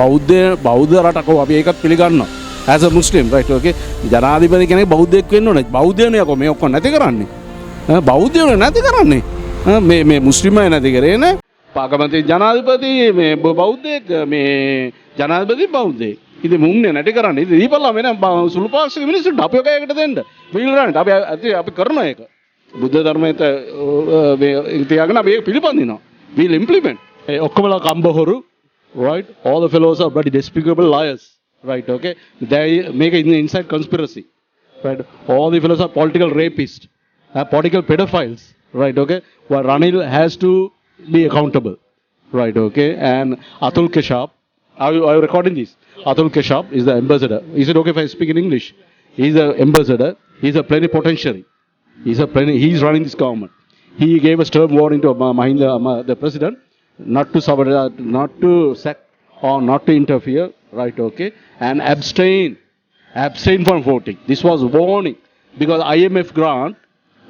බෞද්ධ රටක අපි ඒකත් පිළිගන්නවා. as a Muslim, right, okay. ජනාධිපති කෙනෙක් බෞද්ධයෙක් වෙන්න ඕනේ. බෞද්ධයනේ යකෝ මේ ඔක්කොම නැති කරන්නේ. බෞද්ධයනේ නැති කරන්නේ. මේ මුස්ලිම් අය නැති කරේ නේ. පාගමති ජනාධිපති මේ බෞද්ධයෙක් මේ ජනාධිපති බෞද්ධයෙක්. ඉතින් මුන්නේ නැති කරන්නේ. ඉතින් දීපල්ලා මෙන්න සුළු පාක්ෂික මිනිස්සුන්ට අපි ඔකයකට දෙන්න. පිළිගන්න. අපි කරන එක. බුද්ධ ධර්මයට මේ තියාගෙන අපි ඒක පිළිපදිනවා. we'll implement. ඔක්කොමලා කම්බහොරු, right? All the fellows are bloody despicable liars. Right, okay. They make it inside conspiracy. Right. All the fellows are political rapists, political pedophiles. Right, okay. Well, Ranil has to be accountable. Right, okay. And Atul Keshab, are you recording this? Atul Keshab is the ambassador. Is it okay if I speak in English? He's the ambassador. He's a plenipotentiary. He's running this government. He gave a stern warning to Mahinda, the president, not to sack or not to interfere. Right, okay, and abstain from voting. This was warning because IMF grant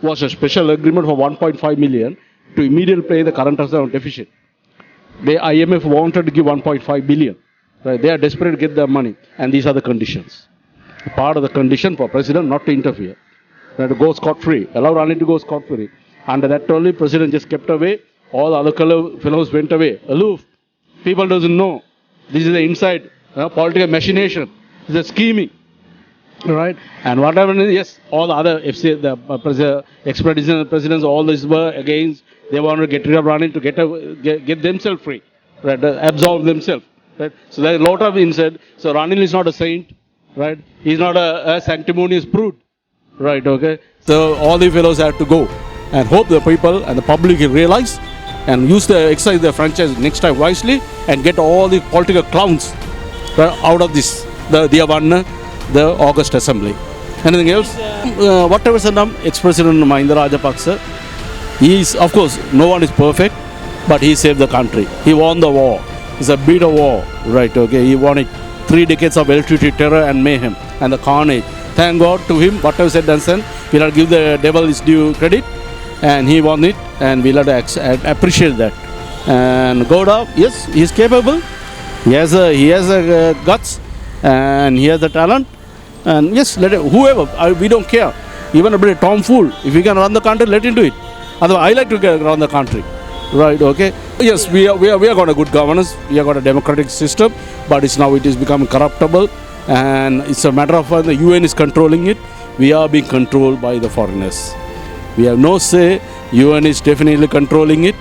was a special agreement for 1.5 million to immediately pay the current account deficit. The IMF wanted to give 1.5 billion. Right, they are desperate to get their money, and these are the conditions. Part of the condition for president not to interfere, right, to go scot-free, allow Ranil to go scot-free. Under that only, president just kept away. All other fellows went away, aloof. People doesn't know. This is the inside. Political machination, it's a scheming, right? And whatever, yes, all the other the ex-presidents, all this were against. They wanted to get rid of Ranil to get themselves free, right? Absolve themselves, right? So there's a lot of inside. So Ranil is not a saint, right? He's not a sanctimonious prude, right? Okay. So all the fellows have to go, and hope the people and the public will realize and exercise their franchise next time wisely and get all the political clowns out of this, the August Assembly. Anything else? Whatever is the ex-president Mahinda Rajapaksa, he is, of course, no one is perfect, but he saved the country. He won the war. It's a bitter war, right? Okay, he won it. 3 decades of electricity terror and mayhem and the carnage. Thank God to him. Whatever said and done, we'll have to give the devil his due credit, and he won it, and we'll have to appreciate that. And Gowda, yes, he's capable. He has a guts, and he has the talent, and yes, let it, whoever, we don't care. Even a bit of tomfool, if he can run the country, let him do it. Otherwise, I like to run the country, right? Okay. Yes, we have got a good governance. We have got a democratic system, but it is becoming corruptible, and it's a matter of the UN is controlling it. We are being controlled by the foreigners. We have no say. UN is definitely controlling it,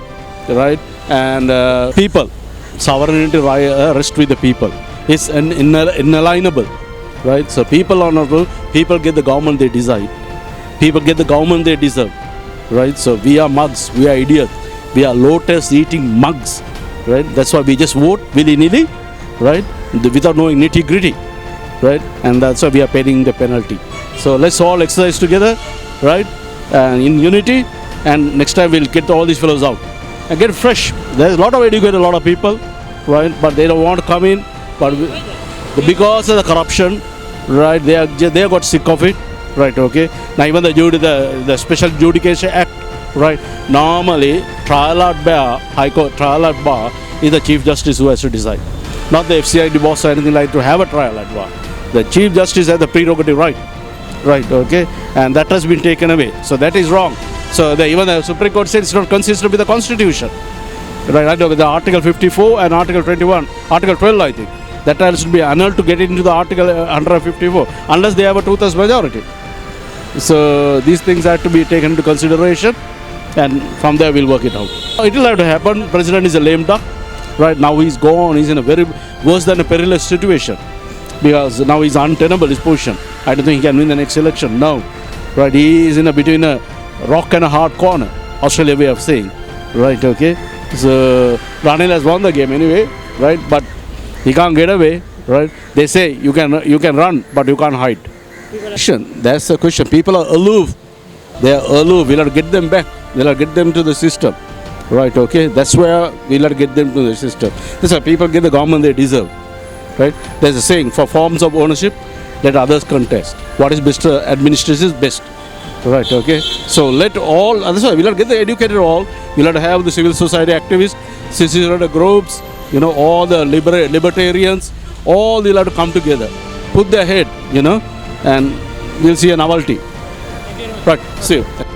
right? And people. Sovereignty rests with the people. It's inalienable, right? So people are not rule. People get the government they decide. People get the government they deserve, right? So we are mugs. We are idiots. We are lotus-eating mugs, right? That's why we just vote willy-nilly, right? Without knowing nitty-gritty, right? And that's why we are paying the penalty. So let's all exercise together, right? And in unity. And next time we'll get all these fellows out. And get fresh. There's a lot of educated, a lot of people, right? But they don't want to come in. But because of the corruption, right? They got sick of it, right? Okay. Now even the Special Judication Act, right? Normally, trial at bar is the Chief Justice who has to decide, not the FCID boss or anything like to have a trial at bar. The Chief Justice has the prerogative right, okay, and that has been taken away. So that is wrong. So even the Supreme Court says it's not consistent with the Constitution. Right, I know with the Article 54 and Article 21, Article 12, I think. That has to be annulled to get into the Article 154, unless they have a 2/3 majority. So these things have to be taken into consideration, and from there we'll work it out. It will have to happen. President is a lame duck. Right, now he's gone. He's in a very worse than a perilous situation, because now he's untenable, his position. I don't think he can win the next election. No. Right, he is between a rock and a hard corner, Australia way of saying, right? Okay, so Ranil has won the game anyway, right? But he can't get away, right? They say you can run, but you can't hide. That's the question. People are aloof. They are aloof. We'll have to get them back. We'll have to get them to the system, right? Okay, that's where we'll have to get them to the system. That's why people get the government they deserve, right? There's a saying: for forms of ownership, let others contest. What is best administration is best. Right, okay. So let all, that's why we'll have to get the educated all, we'll have to have the civil society activists, citizen groups, you know, all the libertarians, all they'll have to come together, put their head, you know, and we'll see a novelty. Right, see you.